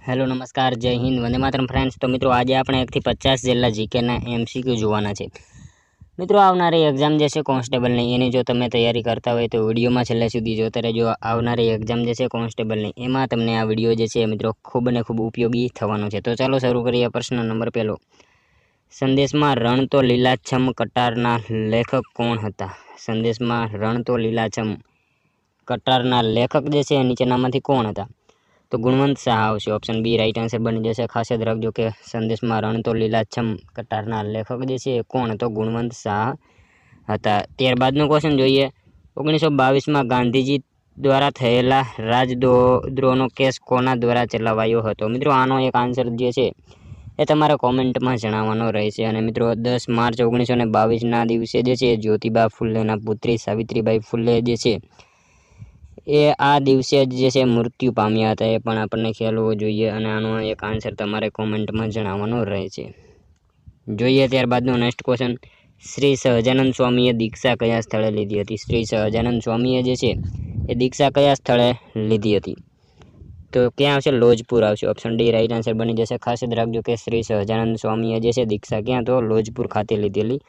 Hello નમસ્કાર જય Hind Vande Mataram friends. તો મિત્રો આજે આપણે 1 થી 50 જેટલા જીકેના એમસીક્યુ જોવાના છે। મિત્રો આવનારી એક્ઝામ જે છે કોન્સ્ટેબલની એની જો તમે તૈયારી કરતા હોય તો વિડીયોમાં છેલ્લે સુધી જોતા રહેજો। આવનારી એક્ઝામ જે છે કોન્સ્ટેબલની એમાં તમને આ વિડીયો જે છે મિત્રો ખૂબ ને ખૂબ ઉપયોગી થવાનો છે। તો ચાલો શરૂ કરીએ। પ્રશ્ન નંબર 1, સંદેશમાં રણ તો લીલાછમ કટારના લેખક કોણ હતા? સંદેશમાં રણ તો લીલાછમ કટારના લેખક જે છે નીચેનામાંથી કોણ હતા? તો ગુણવંત શાહ આવશે। ઓપ્શન બી રાઈટ આન્સર બની જશે। ખાસ યાદ રાખજો કે સંદેશમાં રણ તો લીલાછમ કટારના લેખક જે છે કોણ? તો ગુણવંત શાહ હતા। ત્યારબાદનો ક્વેશ્ચન જોઈએ। 1922માં ગાંધીજી દ્વારા થયેલા રાજદ્રોહનો કેસ કોના દ્વારા ચલાવાયો હતો? મિત્રો આનો એક આન્સર જે છે એ તમારે કોમેન્ટમાં જણાવવાનો રહેશે। અને મિત્રો 10 માર્ચ 1922ના દિવસે જે છે જ્યોતિબા ફૂલેના પુત્રી સાવિત્રીબાઈ ફૂલે જે છે એ આ દિવસે જે છે મૃત્યુ પામ્યા હતા, એ પણ આપણને ખ્યાલ હોવો જોઈએ। અને આનો એક આન્સર તમારે કોમેન્ટમાં જણાવવાનો રહેશે। જોઈએ ત્યારબાદનો નેક્સ્ટ ક્વેશ્ચન, શ્રી સહજાનંદ સ્વામીએ દીક્ષા કયા સ્થળે લીધી હતી? શ્રી સહજાનંદ સ્વામીએ જે છે એ દીક્ષા કયા સ્થળે લીધી હતી? તો ક્યાં આવશે? લોજપુર આવશે। ઓપ્શન ડી રાઈટ આન્સર બની જશે। ખાસ યાદ રાખજો કે શ્રી સહજાનંદ સ્વામીએ જે છે દીક્ષા ક્યાં? તો લોજપુર ખાતે લીધેલી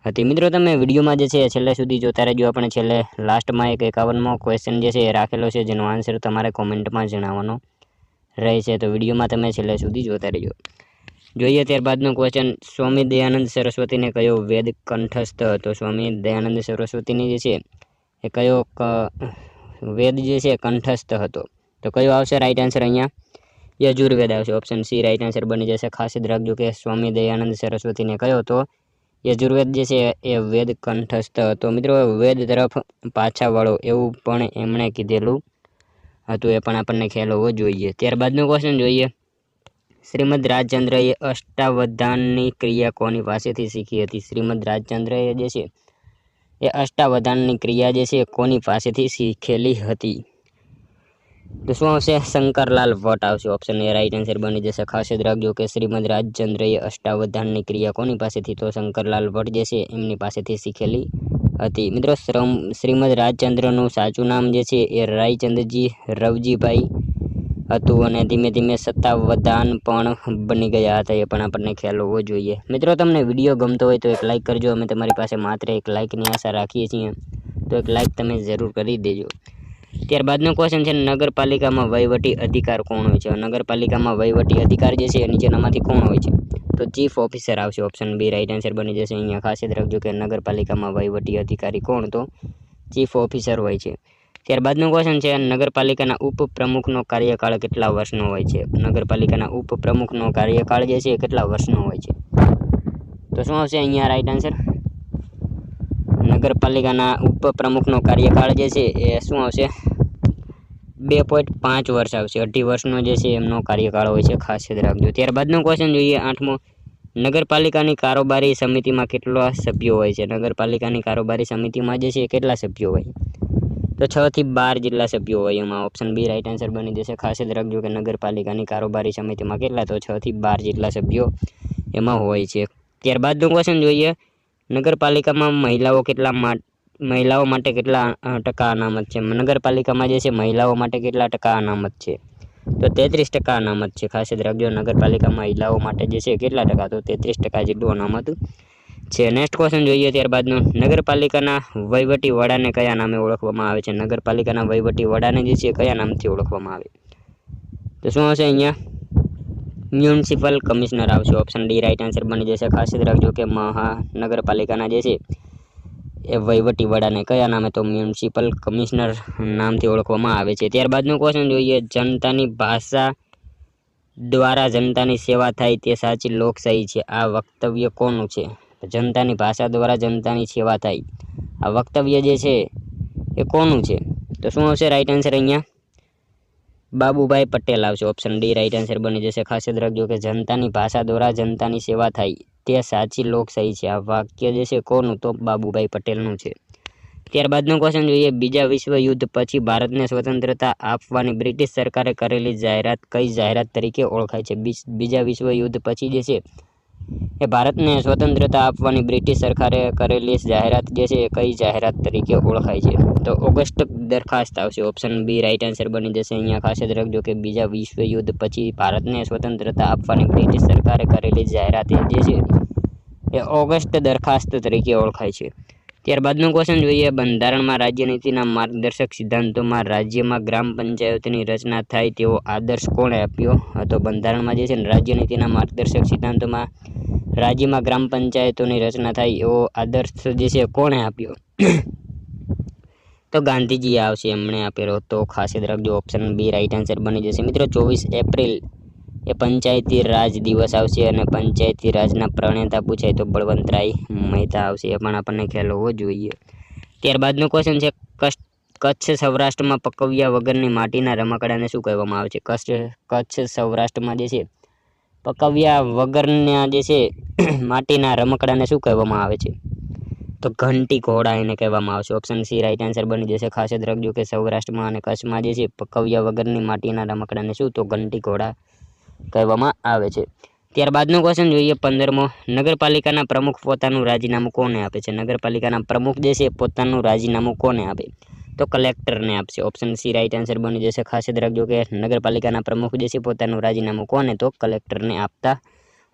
હતી। મિત્રો તમે વિડીયોમાં જે છે છેલ્લે સુધી જોતા રહેજો। આપણે છેલ્લે લાસ્ટમાં એક 51મો ક્વેશ્ચન જે છે એ રાખેલો છે જેનો આન્સર તમારે કોમેન્ટમાં જણાવવાનો રહેશે। તો વિડીયોમાં તમે છેલ્લે સુધી જોતા રહેજો। જોઈએ ત્યારબાદનો ક્વેશ્ચન, સ્વામી દયાનંદ સરસ્વતીને કયો વેદ કંઠસ્થ હતો? સ્વામી દયાનંદ સરસ્વતીની જે છે એ કયો વેદ જે છે કંઠસ્થ હતો? તો કયો આવશે રાઈટ આન્સર અહીંયા? યજુર્વેદ આવશે। ઓપ્શન સી રાઈટ આન્સર બની જશે। ખાસ યાદ રાખજો કે સ્વામી દયાનંદ સરસ્વતીને કયો હતો? યજુર્વેદ જે છે એ વેદ કંઠસ્થ હતો। મિત્રો વેદ તરફ પાછા વળો એવું પણ એમણે કીધેલું હતું, એ પણ આપણને ખ્યાલ હોવો જોઈએ। ત્યારબાદનો ક્વેશ્ચન જોઈએ, શ્રીમદ રાજચંદ્રએ અષ્ટાવધાનની ક્રિયા કોની પાસેથી શીખી હતી? શ્રીમદ રાજચંદ્રએ જે છે એ અષ્ટાવધાનની ક્રિયા જે છે કોની પાસેથી શીખેલી હતી? તો શું આવશે? શંકરલાલ ભટ્ટ આવશે। ઓપ્શન એ રાઈટ આન્સર બની જશે। ખાસ યાદ રાખજો કે શ્રીમદ રાજચંદ્રએ અષ્ટાવધાનની ક્રિયા કોની પાસેથી? તો શંકરલાલ ભટ્ટ જે છે એમની પાસેથી શીખેલી હતી। મિત્રો શ્રીમદ રાજચંદ્રનું સાચું નામ જે છે એ રાયચંદજી રવજીભાઈ હતું અને ધીમે ધીમે સત્તાવધાન પણ બની ગયા હતા, એ પણ આપણને ખ્યાલ હોવો જોઈએ। મિત્રો તમને વિડીયો ગમતો હોય તો એક લાઇક કરજો। અમે તમારી પાસે માત્ર એક લાઇકની આશા રાખીએ છીએ, તો એક લાઇક તમે જરૂર કરી દેજો। ત્યારબાદનો ક્વેશ્ચન છે, નગરપાલિકામાં વહીવટી અધિકાર કોણ હોય છે? નગરપાલિકામાં વહીવટી અધિકાર જે છે નીચેનામાંથી કોણ હોય છે? તો ચીફ ઓફિસર આવશે। ઓપ્શન બી રાઈટ આન્સર બની જશે। અહીંયા ખાસ યાદ રાખજો કે નગરપાલિકામાં વહીવટી અધિકારી કોણ? તો ચીફ ઓફિસર હોય છે। ત્યારબાદનો ક્વેશ્ચન છે, નગરપાલિકાના ઉપપ્રમુખનો કાર્યકાળ કેટલા વર્ષનો હોય છે? નગરપાલિકાના ઉપપ્રમુખનો કાર્યકાળ જે છે કેટલા વર્ષનો હોય છે? તો શું આવશે અહીંયા રાઈટ આન્સર? નગરપાલિકાના ઉપપ્રમુખનો કાર્યકાળ જે છે એ શું આવશે? 2.5 વર્ષ આવશે। 2.5 વર્ષનો જે છે એમનો કાર્યકાળ હોય છે, ખાસ યાદ રાખજો। ત્યારબાદનો ક્વેશ્ચન જોઈએ 8મો, નગરપાલિકાની કારોબારી સમિતિમાં કેટલા સભ્યો હોય છે? નગરપાલિકાની કારોબારી સમિતિમાં જે છે કેટલા સભ્યો હોય? તો 6 થી 12 જેટલા સભ્યો હોય એમાં। ઓપ્શન બી રાઈટ આન્સર બની જશે। ખાસ યાદ રાખજો કે નગરપાલિકાની કારોબારી સમિતિમાં કેટલા? તો 6 થી 12 જેટલા સભ્યો એમાં હોય છે। ત્યારબાદનો ક્વેશ્ચન જોઈએ, નગરપાલિકામાં મહિલાઓ માટે કેટલા ટકા અનામત છે? નગરપાલિકામાં જે છે મહિલાઓ માટે કેટલા ટકા અનામત છે? તો 33% અનામત છે। ખાસ યાદ રાખજો નગરપાલિકા મહિલાઓ માટે જે છે કેટલા ટકા? તો 33% જેટલું અનામત છે। નેક્સ્ટ ક્વેશ્ચન જોઈએ ત્યારબાદનો, નગરપાલિકાના વહીવટી વડાને કયા નામે ઓળખવામાં આવે છે? નગરપાલિકાના વહીવટી વડાને જે છે કયા નામથી ઓળખવામાં આવે? તો શું આવશે અહીંયા? મ્યુનિસિપલ કમિશનર આવશે। ઓપ્શન ડી રાઈટ આન્સર બની જશે। ખાસ યાદ રાખજો કે મહાનગરપાલિકાના જે છે એ વહીવટી વડાને કયા નામે? તો મ્યુનિસિપલ કમિશનર નામથી ઓળખવામાં આવે છે। ત્યારબાદનો ક્વેશ્ચન જોઈએ, જનતાની ભાષા દ્વારા જનતાની સેવા થાય તે સાચી લોકશાહી છે, આ વક્તવ્ય કોનું છે? જનતાની ભાષા દ્વારા જનતાની સેવા થાય આ વક્તવ્ય જે છે એ કોનું છે? તો શું આવશે રાઈટ આન્સર અહીંયા? બાબુભાઈ પટેલ આવશે। ઓપ્શન ડી રાઈટ આન્સર બની જશે। ખાસ યાદ રાખજો કે જનતાની ભાષા દ્વારા જનતાની સેવા થાય તે સાચી લોકશાહી છે, આ વાક્ય જે છે કોનું? તો બાબુભાઈ પટેલનું છે। ત્યારબાદનો ક્વેશ્ચન જોઈએ, બીજા વિશ્વ યુદ્ધ પછી ભારતને સ્વતંત્રતા આપવાની બ્રિટિશ સરકારે કરેલી જાહેરાત કઈ જાહેરાત તરીકે ઓળખાય છે? બીજા વિશ્વ યુદ્ધ પછી જે છે એ ભારતને સ્વતંત્રતા આપવાની બ્રિટિશ સરકારે કરેલી જાહેરાત જે છે એ કઈ જાહેરાત તરીકે ઓળખાય છે? તો ઓગસ્ટ દરખાસ્ત આવશે. ઓપ્શન બી રાઈટ આન્સર બની જશે. અહીંયા ખાસ યાદ રાખજો કે બીજા વિશ્વયુદ્ધ પછી ભારતને સ્વતંત્રતા આપવાની બ્રિટિશ સરકારે કરેલી જાહેરાત જે છે એ ઓગસ્ટ દરખાસ્ત તરીકે ઓળખાય છે. ત્યારબાદનો ક્વેશ્ચન જોઈએ. બંધારણમાં રાજ્યનીતિના માર્ગદર્શક સિદ્ધાંતોમાં રાજ્યમાં ગ્રામ પંચાયતોની રચના થાય તેવો આદર્શ કોણે આપ્યો હતો? બંધારણમાં જે છે ને રાજ્યનીતિના માર્ગદર્શક સિદ્ધાંતોમાં રાજ્યમાં ગ્રામ પંચાયતોની રચના થાય એવો આદર્શ જે છે કોણે આપ્યો? તો ગાંધીજી આવશે, એમણે આપેલો. તો ખાસ યાદ રાખજો ઓપ્શન બી રાઈટ આન્સર બની જશે. મિત્રો 24 એપ્રિલ એ પંચાયતી રાજ દિવસ આવશે અને પંચાયતી રાજના પ્રણેતા પૂછાય તો બળવંતરાય મહેતા આવશે. એ પણ આપણને ખ્યાલ હોવો જોઈએ. ત્યારબાદનો ક્વેશ્ચન છે. કચ્છ સૌરાષ્ટ્રમાં પકવ્યા વગરની માટીના રમકડાને શું કહેવામાં આવે છે? કચ્છ સૌરાષ્ટ્રમાં જે છે પકવ્યા વગરના જે છે માટીના રમકડાને શું કહેવામાં આવે છે? તો ઘંટી ઘોડા એને કહેવામાં આવશે. ઓપ્શન સી રાઈટ આન્સર બની જશે. ખાસ યાદ રાખજો કે સૌરાષ્ટ્રમાં અને કચ્છમાં જે છે પકવ્યા વગરની માટીના રમકડાને શું? તો ઘંટી ઘોડા કહેવામાં આવે છે. ત્યારબાદનો ક્વેશ્ચન જોઈએ. 15મો. નગરપાલિકાના પ્રમુખ પોતાનું રાજીનામું કોને આપે છે? નગરપાલિકાના પ્રમુખ જે છે પોતાનું રાજીનામું કોને આપે? તો કલેક્ટરને આપશે. ઓપ્શન સી રાઈટ આન્સર બની જશે. ખાસ યાદ રાખજો કે નગરપાલિકાના પ્રમુખ જે છે પોતાનું રાજીનામું કોને? તો કલેક્ટરને આપતા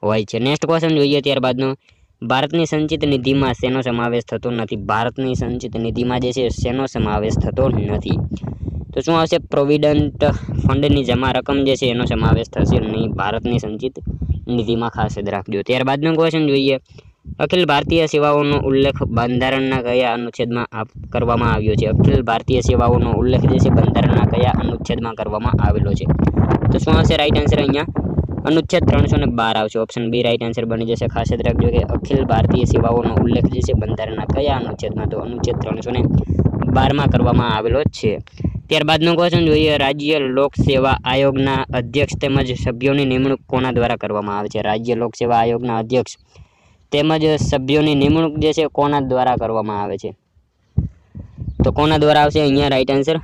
હોય છે. નેક્સ્ટ ક્વેશ્ચન જોઈએ. ત્યારબાદનો. ભારતની સંચિત નિધિમાં શેનો સમાવેશ થતો નથી? ભારતની સંચિત નિધિમાં જે છે શેનો સમાવેશ થતો નથી? તો શું આવશે? પ્રોવિડન્ટ ફંડની જમા રકમ જે છે એનો સમાવેશ થશે નહીં ભારતની સંચિત નિધિમાં. ખાસ યાદ રાખજો. ત્યારબાદનો ક્વેશ્ચન જોઈએ. અખિલ ભારતીય સેવાઓનો ઉલ્લેખ બંધારણના કયા અનુચ્છેદમાં કરવામાં આવ્યો છે? અખિલ ભારતીય સેવાઓનો ઉલ્લેખ જે છે બંધારણના કયા અનુચ્છેદમાં કરવામાં આવેલો છે? તો શું આવશે રાઈટ આન્સર? અહીંયા અનુચ્છેદ 312 આવશે. ઓપ્શન બી રાઈટ આન્સર બની જશે. ખાસ યાદ રાખજો કે અખિલ ભારતીય સેવાઓનો ઉલ્લેખ જે છે બંધારણના કયા અનુચ્છેદમાં? તો અનુચ્છેદ 312માં કરવામાં આવેલો છે. ત્યારબાદનો ક્વેશ્ચન જોઈએ. રાજ્ય લોક સેવા આયોગના અધ્યક્ષ તેમજ સભ્યોની નિમણૂક કોના દ્વારા કરવામાં આવે છે? રાજ્ય લોક સેવા આયોગના અધ્યક્ષ તેમજ સભ્યોની નિમણૂક જે છે કોના દ્વારા કરવામાં આવે છે? તો કોના દ્વારા આવશે? અહીંયા રાઈટ આન્સર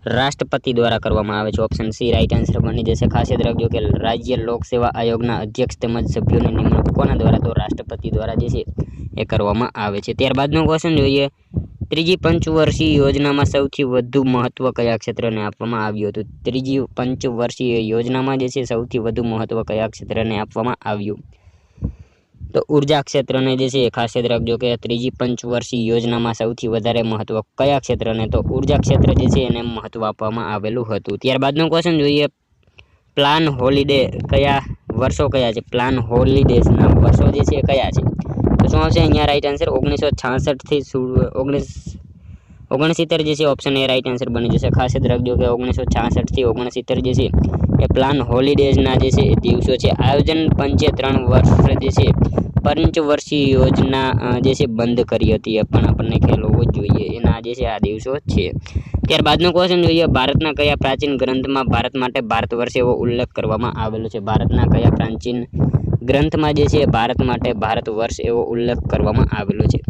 રાષ્ટ્રપતિ દ્વારા કરવામાં આવે છે. ઓપ્શન સી રાઈટ આન્સર બની જશે. ખાસ યાદ રાખજો કે રાજ્ય લોક સેવા આયોગના અધ્યક્ષ તેમજ સભ્યોની નિમણૂક કોના દ્વારા? તો રાષ્ટ્રપતિ દ્વારા જે છે એ કરવામાં આવે છે. ત્યારબાદનો ક્વેશ્ચન જોઈએ. ત્રીજી પંચવર્ષીય યોજનામાં સૌથી વધુ મહત્વ કયા ક્ષેત્રને આપવામાં આવ્યું હતું? ત્રીજી પંચવર્ષીય યોજનામાં જે છે સૌથી વધુ મહત્વ કયા ક્ષેત્રને આપવામાં આવ્યું? તો ઉર્જા ક્ષેત્રને જે છે ખાસ યાદ રાખજો કે ત્રીજી પંચવર્ષીય યોજનામાં સૌથી વધારે મહત્વ કયા ક્ષેત્રને? તો ઉર્જા ક્ષેત્ર જે છે એને મહત્વ આપવામાં આવેલું હતું. ત્યારબાદનો ક્વેશ્ચન જોઈએ. પ્લાન હોલિડે કયા વર્ષો કયા છે? પ્લાન હોલિડેઝના વર્ષો જે છે કયા છે? તો શું આવશે અહીંયા રાઈટ આન્સર? 1966 થી 1969 જે છે ઓપ્શન એ રાઈટ આન્સર બની જશે. ખાસ યાદ રાખજો કે 1966 થી 1969 જે છે એ પ્લાન હોલિડેઝના જે છે દિવસો છે. આયોજન પંચે 3 વર્ષ જે છે પંચવર્ષીય યોજના જે છે બંધ કરી હતી. એ પણ આપણને ખ્યાલ હોવો જ જોઈએ. એના જે છે આ દિવસો છે. ત્યારબાદનો ક્વેશ્ચન જોઈએ. ભારતના કયા પ્રાચીન ગ્રંથમાં ભારત માટે ભારત વર્ષ એવો ઉલ્લેખ કરવામાં આવેલો છે? ભારતના કયા પ્રાચીન ગ્રંથમાં જે છે ભારત માટે ભારત વર્ષ એવો ઉલ્લેખ કરવામાં આવેલો છે?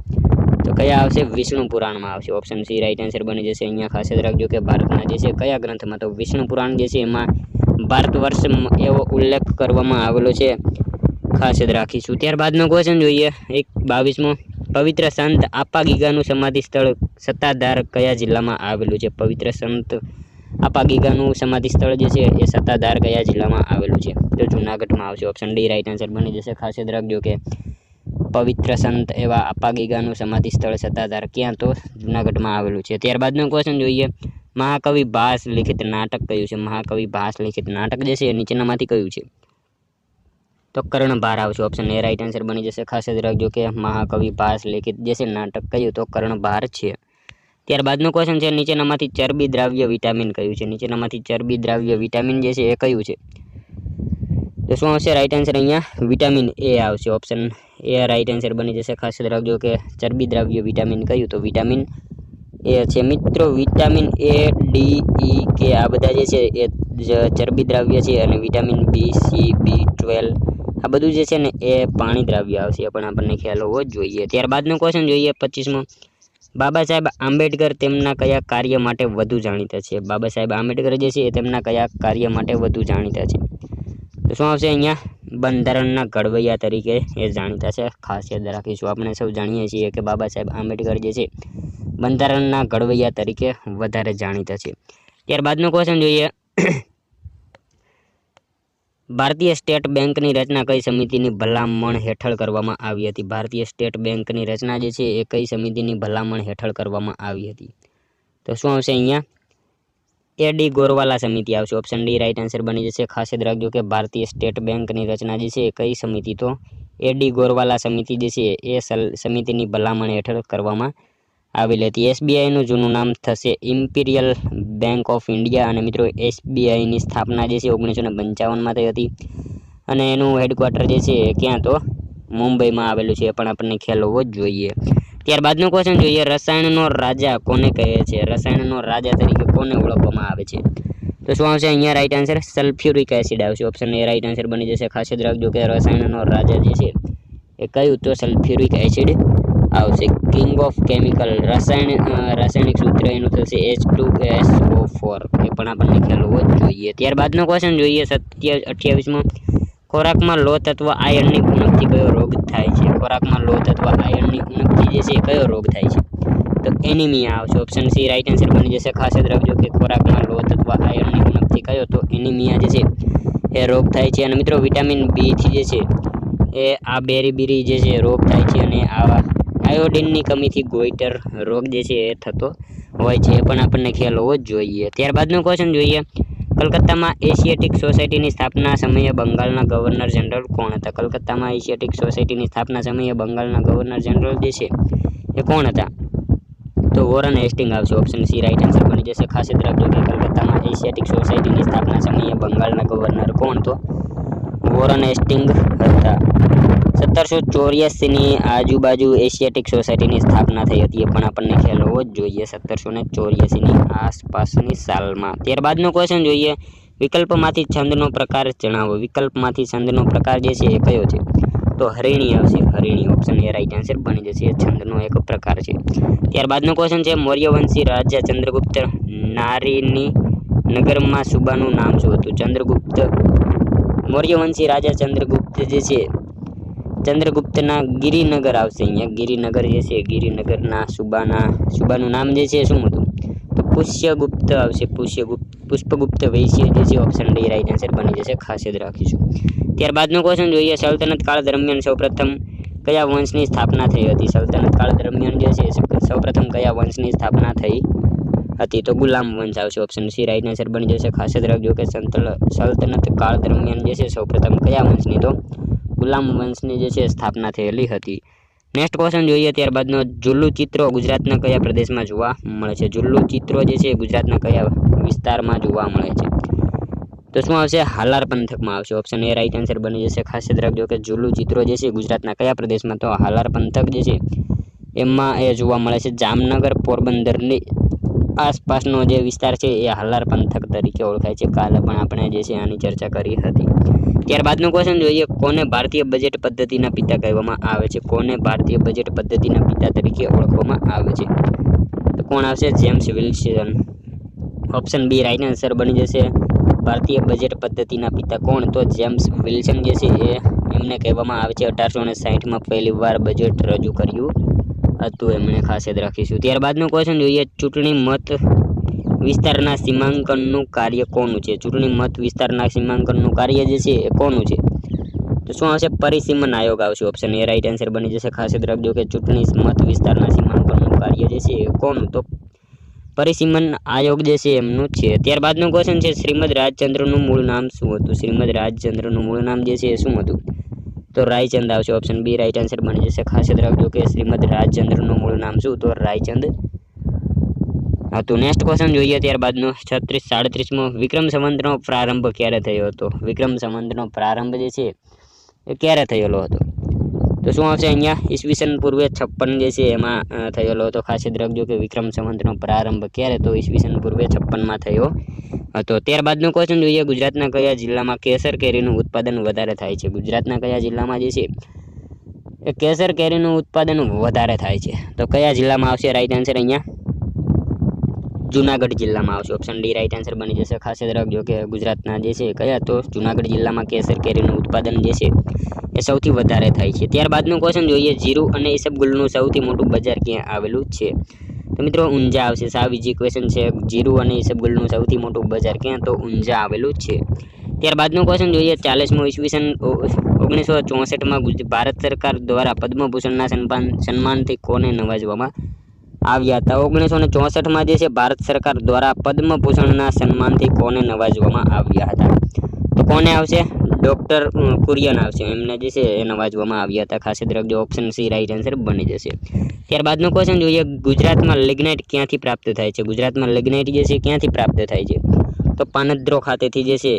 તો કયા આવશે? વિષ્ણુ પુરાણમાં આવશે. ઓપ્શન સી રાઈટ આન્સર બની જશે. અહીંયા ખાસ યાદ રાખજો કે ભારતના જે છે કયા ગ્રંથમાં? તો વિષ્ણુ પુરાણ જે છે એમાં ભારત વર્ષ એવો ઉલ્લેખ કરવામાં આવેલો છે. ખાસ યાદ રાખીશું. ત્યારબાદનો ક્વેશ્ચન જોઈએ. 22મો. પવિત્ર સંત આપા ગીગાનું સમાધિ સ્થળ સત્તાધાર કયા જિલ્લામાં આવેલું છે? પવિત્ર સંત આપા ગીગાનું સમાધિ સ્થળ જે છે એ સત્તાધાર કયા જિલ્લામાં આવેલું છે? તો જૂનાગઢમાં આવશે. ઓપ્શન ડી રાઈટ આન્સર બની જશે. ખાસ યાદ રાખજો કે પવિત્ર સંત એવા આપા ગીગાનું સમાધિ સ્થળ સત્તાધાર ક્યાં? તો જૂનાગઢમાં આવેલું છે. ત્યારબાદનો ક્વેશ્ચન જોઈએ. મહાકવિ ભાસ લિખિત નાટક કયું છે? મહાકવિ ભાસ લિખિત નાટક જે છે એ નીચેનામાંથી કયું છે? તો કર્ણભાર આવશે. ઓપ્શન એ રાઈટ આન્સર બની જશે. ખાસ યાદ રાખજો કે મહાકવિ ભાસ લિખિત જે છે નાટક કયું? તો કર્ણભાર છે. ત્યારબાદનો ક્વેશ્ચન છે. નીચેનામાંથી ચરબી દ્રાવ્ય વિટામિન કયું છે? નીચેનામાંથી ચરબી દ્રાવ્ય વિટામિન જે છે એ કયું છે? તો શું આવશે રાઈટ આન્સર? અહીંયા વિટામિન એ આવશે. ઓપ્શન એ રાઈટ આન્સર બની જશે. ખાસ યાદ રાખજો કે ચરબી દ્રાવ્ય વિટામિન કયું? તો વિટામિન એ છે. મિત્રો વિટામિન એ, ડી, ઈ, કે આ બધા જે છે એ ચરબી દ્રાવ્ય છે અને વિટામિન બી, સી, B12 આ બધું જે છે ને એ પાણી દ્રાવ્ય આવશે. એ પણ આપણને ખ્યાલ હોવો જ જોઈએ. ત્યારબાદનો ક્વેશ્ચન જોઈએ. 25મો. બાબા સાહેબ આંબેડકર તેમના કયા કાર્ય માટે વધુ જાણીતા છે? બાબા સાહેબ આંબેડકર જે છે એ તેમના કયા કાર્ય માટે વધુ જાણીતા છે? તો તો શું આવશે અહીંયા બંધારણના ઘડવૈયા તરીકે એ જાણીતા છે, ખાસ યાદ રાખીશું. આપણે સૌ જાણીએ છીએ કે બાબા સાહેબ આંબેડકર જે છે બંધારણના ઘડવૈયા તરીકે વધારે જાણીતા છે. ત્યારબાદનો ક્વેશ્ચન જોઈએ, ભારતીય સ્ટેટ બેંકની રચના કઈ સમિતિની ભલામણ હેઠળ કરવામાં આવી હતી? ભારતીય સ્ટેટ બેંકની રચના જે છે એ કઈ સમિતિની ભલામણ હેઠળ કરવામાં આવી હતી? તો શું આવશે અહીંયા એડી ગોરવાલા સમિતિ આવશે. ઓપ્શન ડી રાઈટ આન્સર બની જશે. ખાસ યાદ રાખજો કે ભારતીય સ્ટેટ બેંકની રચના જે છે એ કઈ સમિતિ, તો એડી ગોરવાલા સમિતિ જે છે એ સમિતિની ભલામણ હેઠળ કરવામાં આવેલી હતી. એસબીઆઈનું જૂનું નામ થશે ઇમ્પિરિયલ બેંક ઓફ ઇન્ડિયા. અને મિત્રો એસબીઆઈની સ્થાપના જે છે 1955માં થઈ હતી અને એનું હેડક્વાર્ટર જે છે ક્યાં, તો મુંબઈમાં આવેલું છે. એ પણ આપણને ખ્યાલ હોવો જ જોઈએ. ત્યારબાદનો ક્વેશ્ચન જોઈએ, રસાયણનો રાજા કોને કહે છે? રસાયણનો રાજા તરીકે કોને ઓળખવામાં આવે છે? તો શું આવશે અહીંયા રાઈટ આન્સર? સલ્ફ્યુરિક એસિડ આવશે. ઓપ્શન એ રાઈટ આન્સર બની જશે. ખાસ યાદ રાખજો કે રસાયણનો રાજા જે છે એ કયું, તો સલ્ફ્યુરિક એસિડ આવશે. કિંગ ઓફ કેમિકલ રાસાયણિક સૂત્ર એનું થશે H2SO4. એ પણ આપણને ખ્યાલ હોવો જ જોઈએ. ત્યારબાદનો ક્વેશ્ચન જોઈએ 28મો, ખોરાકમાં લોહ તત્વ આયર્નની ઉણપથી કયો રોગ થાય છે? ખોરાકમાં લોહ તત્વ આયર્નની ઉણપથી જે છે કયો રોગ થાય છે? તો એનિમિયા આવશે. ઓપ્શન સી રાઈટ આન્સર બની જશે. ખાસ યાદ રાખજો કે ખોરાકમાં લોહ તત્વ આયર્નની ઉણપથી કયો, તો એનિમિયા જે છે એ રોગ થાય છે. અને મિત્રો વિટામિન બી થી જે છે એ આ બેરી જે છે રોગ થાય છે. અને આવા આયોડિનની કમીથી ગોઈટર રોગ જે છે એ થતો હોય છે. એ પણ આપણને ખ્યાલ હોવો જ જોઈએ. ત્યારબાદનો ક્વેશ્ચન જોઈએ, કલકત્તામાં એશિયાટિક સોસાયટીની સ્થાપના સમયે બંગાળના ગવર્નર જનરલ કોણ હતા? કલકત્તામાં એશિયાટિક સોસાયટીની સ્થાપના સમયે બંગાળના ગવર્નર જનરલ જે છે એ કોણ હતા? તો વોરન હેસ્ટિંગ આવશે. ઓપ્શન સી રાઈટ આન્સર બની જશે. ખાસ યાદ રાખજો કે કલકત્તામાં એશિયાટિક સોસાયટીની સ્થાપના સમયે બંગાળના ગવર્નર કોણ, તો વોરન હેસ્ટિંગ હતા. 1784ની આજુબાજુ એશિયાટિક સોસાયટીની સ્થાપના થઈ હતી. એ પણ આપણને ખ્યાલ હોવો જ જોઈએ. 1784ની આસપાસની સાલમાં. ત્યારબાદનો ક્વેશ્ચન જોઈએ, વિકલ્પમાંથી છંદનો પ્રકાર જણાવો. વિકલ્પમાંથી છંદનો પ્રકાર જે છે એ કયો છે? તો હરિણી આવશે. હરિણી. ઓપ્શન એ રાઈટ આન્સર બની જશે. એ છંદનો એક પ્રકાર છે. ત્યારબાદનો ક્વેશ્ચન છે, મૌર્યવંશી રાજા ચંદ્રગુપ્ત નારીની નગરમાં સુબાનું નામ શું હતું? મૌર્યવંશી રાજા ચંદ્રગુપ્ત જે છે ચંદ્રગુપ્તના ગિરિનગર આવશે. અહીંયા ગિરિનગર જે છે ગિરિનગરના સુબાનું નામ જે છે શું હતું? તો પુષ્યગુપ્ત આવશે. પુષ્પગુપ્ત વૈશ્ય જે છે. ઓપ્શન ડી રાઈટ આન્સર બની જશે. ખાસ યાદ રાખીશું. ત્યારબાદનો ક્વેશ્ચન જોઈએ, સલ્તનત કાળ દરમિયાન સૌપ્રથમ કયા વંશની સ્થાપના થઈ હતી? સલ્તનત કાળ દરમિયાન જે છે સૌપ્રથમ કયા વંશની સ્થાપના થઈ હતી? તો ગુલામ વંશ આવશે. ઓપ્શન સી રાઈટ આન્સર બની જશે. ખાસ યાદ રાખજો કે સલ્તનત કાળ દરમિયાન જે છે સૌપ્રથમ કયા વંશની, તો ગુલામ વંશની જે છે સ્થાપના થયેલી હતી. નેક્સ્ટ ક્વેશ્ચન જોઈએ ત્યારબાદનો, જુલ્લુ ચિત્રો ગુજરાતના કયા પ્રદેશમાં જોવા મળે છે? જુલ્લુ ચિત્રો જે છે ગુજરાતના કયા વિસ્તારમાં જોવા મળે છે? તો શું આવશે? હાલાર પંથકમાં આવશે. ઓપ્શન એ રાઈટ આન્સર બની જશે. ખાસ યાદ રાખજો કે જુલ્લુ ચિત્રો જે છે ગુજરાતના કયા પ્રદેશમાં, તો હાલાર પંથક જે છે એમાં એ જોવા મળે છે. જામનગર પોરબંદરની આસપાસનો જે વિસ્તાર છે એ હાલાર પંથક તરીકે ઓળખાય છે. કાલે પણ આપણે જે છે આની ચર્ચા કરી હતી. ત્યારબાદનો ક્વેશ્ચન જોઈએ, કોને ભારતીય બજેટ પદ્ધતિના પિતા કહેવામાં આવે છે? કોને ભારતીય બજેટ પદ્ધતિના પિતા તરીકે ઓળખવામાં આવે છે? તો કોણ આવશે? James Wilson. Option B right answer બની જશે. ભારતીય બજેટ પદ્ધતિના પિતા કોણ? તો જેમ્સ વિલ્સન જે છે એ એમને કહેવામાં આવે છે. 1860માં પહેલી વાર બજેટ રજૂ કર્યું હતું એમણે. ખાસ યાદ રાખીશું. ત્યારબાદનો ક્વેશ્ચન જોઈએ, ચૂંટણી મત વિસ્તારના સીમાંકનનું કાર્ય કોનું છે? ચૂંટણી મત વિસ્તારના સીમાંકનનું કાર્ય જે છે એ કોનું છે? તો શું આવશે? પરિસીમન આયોગ આવશે. ઓપ્શન એ રાઈટ આન્સર બની જશે. ખાસ યાદ રાખજો કે ચૂંટણી મત વિસ્તારના સીમાંકનનું કાર્ય જે છે એ કોનું? તો પરિસીમન આયોગ જે છે એમનું છે. ત્યારબાદનો ક્વેશ્ચન છે, શ્રીમદ રાજચંદ્રનું મૂળ નામ શું હતું? શ્રીમદ રાજચંદ્રનું મૂળ નામ જે છે એ શું હતું? તો રાયચંદ આવશે. ઓપ્શન બી રાઈટ આન્સર બની જશે. ખાસ યાદ રાખજો કે શ્રીમદ રાજચંદ્રનું મૂળ નામ શું? તો રાયચંદ હતું. નેક્સ્ટ ક્વેશ્ચન જોઈએ ત્યારબાદનો 37મો, વિક્રમ સંવતનો પ્રારંભ ક્યારે થયો હતો? વિક્રમ સંવતનો પ્રારંભ જે છે એ ક્યારે થયેલો હતો? તો શું આવશે અહીંયા? ઈસવીસન પૂર્વે 56 જે છે એમાં થયેલો હતો. ખાસ યાદ રાખજો કે વિક્રમ સંવતનો પ્રારંભ ક્યારે? તો ઈસવીસન પૂર્વે 56માં થયો હતો. ત્યારબાદનો ક્વેશ્ચન જોઈએ, ગુજરાતના કયા જિલ્લામાં કેસર કેરીનું ઉત્પાદન વધારે થાય છે? ગુજરાતના કયા જિલ્લામાં જે છે એ કેસર કેરીનું ઉત્પાદન વધારે થાય છે? તો કયા જિલ્લામાં આવશે રાઈટ આન્સર અહીંયા? જુનાગઢ જિલ્લામાં આવશે. ઓપ્શન ડી રાઈટ આન્સર બની જશે. ખાસ યાદ રાખજો કે ગુજરાતના જે છે કયા તો જુનાગઢ જિલ્લામાં કેસર કેરીનું ઉત્પાદન જે છે એ સૌથી વધારે થાય છે. ત્યારબાદનું ક્વેશ્ચન જોઈએ, જીરું અને ઈસબગુલનું સૌથી મોટું બજાર ક્યાં આવેલું છે? તો મિત્રો ઊંઝા આવશે. સાવ ઈજી ક્વેશ્ચન છે. જીરું અને ઈસબગુલનું સૌથી મોટું બજાર ક્યાં? તો ઊંઝા આવેલું છે. ત્યારબાદનું ક્વેશ્ચન જોઈએ, 40મો ઈસવીસન 1964માં ભારત સરકાર દ્વારા પદ્મભૂષણના સન્માનથી કોને નવાજવામાં આવ્યા હતા? 1964માં જે છે ભારત સરકાર દ્વારા પદ્મભૂષણના સન્માનથી કોને નવાજવામાં આવ્યા હતા? તો કોને આવશે? ડોક્ટર કુરિયન આવશે. એમને જે છે એ નવાજવામાં આવ્યા હતા. ખાસ યાદ રાખજો. ઓપ્શન સી રાઈટ આન્સર બની જશે. ત્યારબાદનો ક્વેશ્ચન જોઈએ, ગુજરાતમાં લિગ્નાઇટ ક્યાંથી પ્રાપ્ત થાય છે? ગુજરાતમાં લિગ્નાઇટ જે છે ક્યાંથી પ્રાપ્ત થાય છે? તો પાનદ્રો ખાતેથી જે છે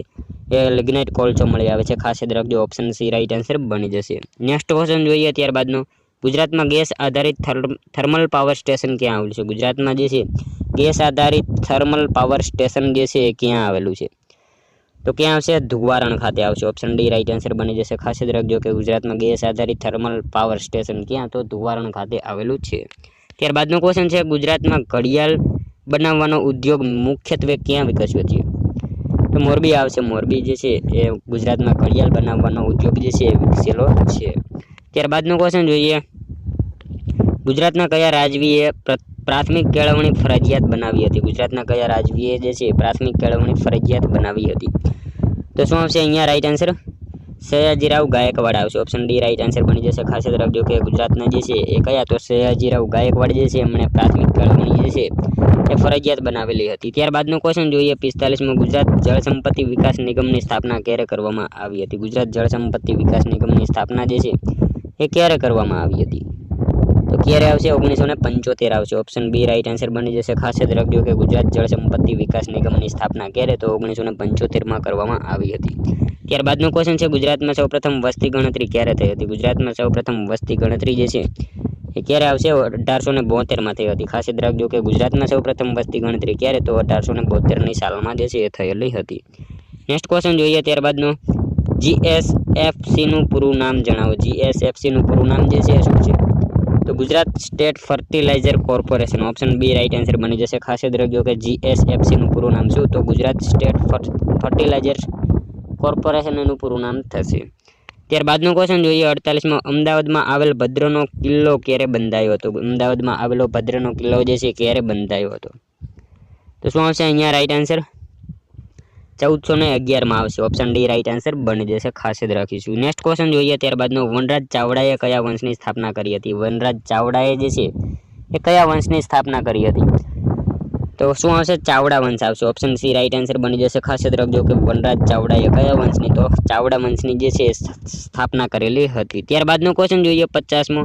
એ લિગ્નાઇટ કોલસો મળી આવે છે. ખાસ યાદ રાખજો. ઓપ્શન સી રાઈટ આન્સર બની જશે. નેક્સ્ટ ક્વેશ્ચન જોઈએ ત્યારબાદનો, ગુજરાતમાં ગેસ આધારિત થર્મલ પાવર સ્ટેશન ક્યાં આવેલું છે? ગુજરાતમાં જે છે ગેસ આધારિત થર્મલ પાવર સ્ટેશન જે છે એ ક્યાં આવેલું છે? તો ક્યાં આવશે? ધુવારણ ખાતે આવશે. ઓપ્શન ડી રાઈટ આન્સર બની જશે. ખાસ યાદ રાખજો કે ગુજરાતમાં ગેસ આધારિત થર્મલ પાવર સ્ટેશન ક્યાં? તો ધુવારણ ખાતે આવેલું છે. ત્યારબાદનો ક્વેશ્ચન છે, ગુજરાતમાં ઘડિયાળ બનાવવાનો ઉદ્યોગ મુખ્યત્વે ક્યાં વિકસ્યો છે? તો મોરબી આવશે. મોરબી જે છે એ ગુજરાતમાં ઘડિયાળ બનાવવાનો ઉદ્યોગ જે છે એ વિકસેલો છે. ત્યારબાદનો ક્વેશ્ચન જોઈએ, ગુજરાતના કયા રાજવીએ પ્રાથમિક કેળવણી ફરજિયાત બનાવી હતી? ગુજરાતના કયા રાજવીએ જે છે પ્રાથમિક કેળવણી ફરજિયાત બનાવી હતી? તો શું આવશે અહીંયા રાઈટ આન્સર? સયાજીરાવ ગાયકવાડ આવશે. ઓપ્શન ડી રાઈટ આન્સર બની જશે. ખાસ યાદ રાખજો કે ગુજરાતના જે છે એ કયા? તો સયાજીરાવ ગાયકવાડ જે છે એમણે પ્રાથમિક કેળવણી જે છે એ ફરજિયાત બનાવેલી હતી. ત્યારબાદનો ક્વેશ્ચન જોઈએ, 45મો ગુજરાત જળ સંપત્તિ વિકાસ નિગમની સ્થાપના ક્યારે કરવામાં આવી હતી? ગુજરાત જળ સંપત્તિ વિકાસ નિગમની સ્થાપના જે છે એ ક્યારે કરવામાં આવી હતી? તો ક્યારે આવશે? 1975 આવશે. ઓપ્શન બી રાઈટ આન્સર બની જશે. ખાસ યાદ રાખજો કે ગુજરાત જળ સંપત્તિ વિકાસ નિગમની સ્થાપના ક્યારે? તો 1975માં કરવામાં આવી હતી. ત્યારબાદનો ક્વેશ્ચન છે, ગુજરાતમાં સૌપ્રથમ વસ્તી ગણતરી ક્યારે થઈ હતી? ગુજરાતમાં સૌપ્રથમ વસ્તી ગણતરી જે છે એ ક્યારે આવશે? 1872માં થઈ હતી. ખાસ યાદ રાખજો કે ગુજરાતમાં સૌપ્રથમ વસ્તી ગણતરી ક્યારે? તો 1872ની સાલમાં જે છે એ થયેલી હતી. નેક્સ્ટ ક્વેશ્ચન જોઈએ ત્યારબાદનો, જીએસએફસીનું પૂરું નામ જણાવો. જીએસએફસીનું પૂરું નામ જે છે શું છે? તો Gujarat State Fertilizer Corporation. Option B right answer બની જશે. ખાસ યાદ રાખજો કે જીએસએફસીનું પૂરું નામ શું? તો ગુજરાત સ્ટેટ ફર્ટિલાઇઝર કોર્પોરેશન એનું પૂરું નામ થશે. ત્યારબાદનો ક્વેશ્ચન જોઈએ, 48માં અમદાવાદમાં આવેલ ભદ્રનો કિલ્લો ક્યારે બંધાયો હતો? અમદાવાદમાં આવેલો ભદ્રનો કિલ્લો જે છે ક્યારે બંધાયો હતો? તો શું આવશે અહીંયા રાઈટ આન્સર? 1411માં આવશે. ઓપ્શન ડી રાઈટ આન્સર બની જશે. ખાસ યાદ રાખીશું. નેક્સ્ટ ક્વેશ્ચન જોઈએ ત્યારબાદનો, વનરાજ ચાવડાએ કયા વંશની સ્થાપના કરી હતી? વનરાજ ચાવડાએ જે છે એ કયા વંશની સ્થાપના કરી હતી? તો શું આવશે? ચાવડા વંશ આવશે. ઓપ્શન સી રાઈટ આન્સર બની જશે. ખાસ યાદ રાખજો કે વનરાજ ચાવડાએ કયા વંશની? તો ચાવડા વંશની જે છે સ્થાપના કરેલી હતી. ત્યારબાદનો ક્વેશ્ચન જોઈએ 50મો,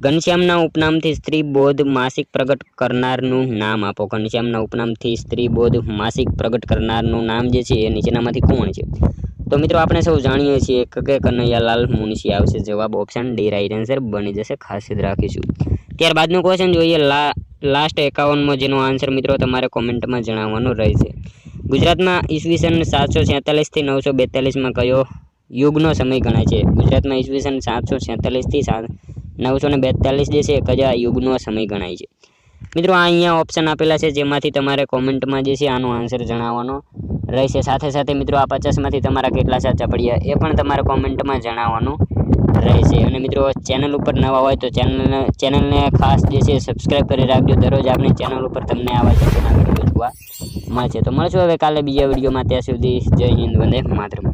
ઘનશ્યામના ઉપનામથી સ્ત્રી બોધ માસિક પ્રગટ કરનારનું નામ આપો. ઘનશ્યામના ઉપનામથી સ્ત્રી બોધ માસિક પ્રગટ કરનારનું નામ જે છે એ નીચેનામાંથી કોણ છે? તો મિત્રો આપણે સૌ જાણીએ છીએ કે કનૈયાલાલ મુનશી આવશે. જવાબ ઓપ્શન ડી રાઈટ આન્સર બની જશે. ખાસ યાદ રાખીશું. ત્યારબાદનું ક્વેશ્ચન જોઈએ લાસ્ટ 51મો, જેનો આન્સર મિત્રો તમારે કોમેન્ટમાં જણાવવાનો રહેશે. ગુજરાતમાં ઈસવીસન 746થી 942માં કયો યુગનો સમય ગણાય છે? ગુજરાતમાં ઈસવીસન 746થી 942 જે છે કયા યુગનો સમય ગણાય છે? મિત્રો આ અહીંયા ઓપ્શન આપેલા છે, જેમાંથી તમારે કોમેન્ટમાં જે છે આનો આન્સર જણાવવાનો રહેશે. સાથે સાથે મિત્રો આ 50માંથી તમારા કેટલા સાચા પડ્યા એ પણ તમારે કોમેન્ટમાં જણાવવાનું રહેશે. અને મિત્રો ચેનલ ઉપર નવા હોય તો ચેનલને ખાસ જે છે સબસ્ક્રાઈબ કરી રાખજો. દરરોજ આપણી ચેનલ ઉપર તમને આવા વિડીયો જોવા મળશે. તો મળશું હવે કાલે બીજા વિડીયોમાં. ત્યાં સુધી જય હિન્દ, વંદે માતરમ.